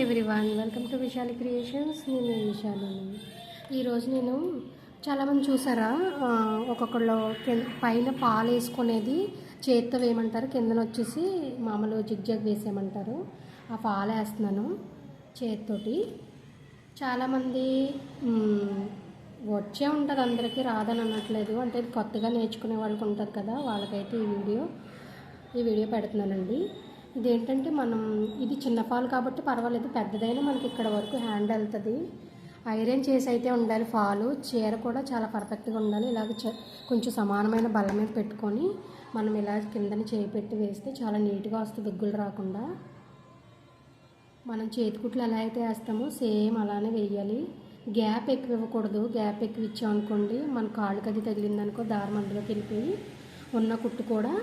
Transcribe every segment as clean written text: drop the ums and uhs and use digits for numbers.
Everyone, welcome to Vishali creations. నేను విశాలిని. ఈరోజు నేను చాలామంది చూసారా, ఒక్కొక్కళ్ళు పైన పాలు వేసుకునేది చేత్తో వేయమంటారు, కిందన వచ్చేసి మామూలు జిగ్జాగ్ వేసేయమంటారు. ఆ పాలు వేస్తున్నాను చేత్తోటి. చాలామంది వచ్చే ఉంటుంది, అందరికీ రాదని అనట్లేదు. అంటే కొత్తగా నేర్చుకునే వాళ్ళకి ఉంటుంది కదా, వాళ్ళకైతే ఈ వీడియో పెడుతున్నానండి. ఇదేంటంటే ఇది చిన్న పాలు కాబట్టి పర్వాలేదు, పెద్దదైనా మనకి ఇక్కడ వరకు హ్యాండ్ వెళ్తుంది. ఐరన్ చేసి అయితే ఉండాలి పాలు. చీర కూడా చాలా పర్ఫెక్ట్గా ఉండాలి. ఇలాగ కొంచెం సమానమైన బల్ల మీద పెట్టుకొని మనం ఇలా కిందని చేయి పెట్టి వేస్తే చాలా నీట్గా వస్తుంది, దుగ్గులు రాకుండా. మనం చేతికుట్లు ఎలా అయితే వేస్తామో సేమ్ అలానే వేయాలి. గ్యాప్ ఎక్కువ ఇవ్వకూడదు. గ్యాప్ ఎక్కువ ఇచ్చామనుకోండి, మన కాళ్ళకి అది తగిలిందనుకో దారం అందులోకి వెళ్ళిపోయి ఉన్న కుట్టు కూడా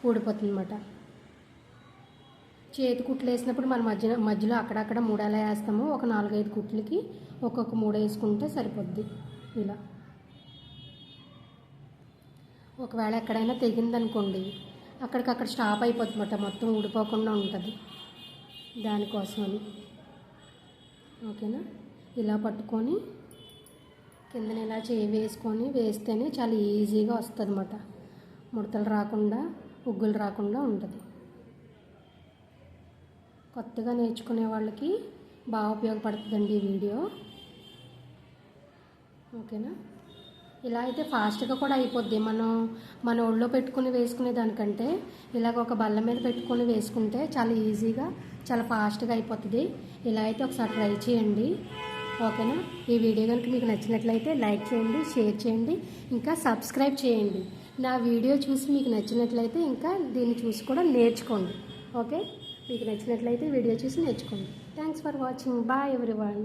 ఊడిపోతుంది అన్నమాట. చేతి కుట్లు వేసినప్పుడు మన మధ్యలో అక్కడక్కడ మూడేలా వేస్తాము. ఒక 4-5 కుట్లకి ఒక్కొక్క 3 వేసుకుంటే సరిపోద్ది. ఇలా ఒకవేళ ఎక్కడైనా తెగిందనుకోండి, అక్కడికక్కడ స్టాప్ అయిపోతుందన్నమాట, మొత్తం ఊడిపోకుండా ఉంటుంది. దానికోసమని ఓకేనా. ఇలా పట్టుకొని కిందన ఇలా చేయి వేసుకొని వేస్తేనే చాలా ఈజీగా వస్తుంది అన్నమాట. ముడతలు రాకుండా, ఉగ్గులు రాకుండా ఉంటుంది. కొత్తగా నేర్చుకునే వాళ్ళకి బాగా ఉపయోగపడుతుందండి ఈ వీడియో. ఓకేనా. ఇలా అయితే ఫాస్ట్గా కూడా అయిపోద్ది. మన ఒళ్ళో పెట్టుకుని వేసుకునే దానికంటే ఇలాగ ఒక బల్ల మీద పెట్టుకొని వేసుకుంటే చాలా ఈజీగా, చాలా ఫాస్ట్గా అయిపోతుంది. ఇలా అయితే ఒకసారి ట్రై చేయండి. ఓకేనా. ఈ వీడియో కనుక మీకు నచ్చినట్లయితే లైక్ చేయండి, షేర్ చేయండి, ఇంకా సబ్స్క్రైబ్ చేయండి. నా వీడియో చూసి మీకు నచ్చినట్లయితే ఇంకా దీన్ని చూసి కూడా నేర్చుకోండి. ఓకే, మీకు నచ్చినట్లయితే వీడియో చూసి నేర్చుకోండి. Thanks for watching. Bye everyone.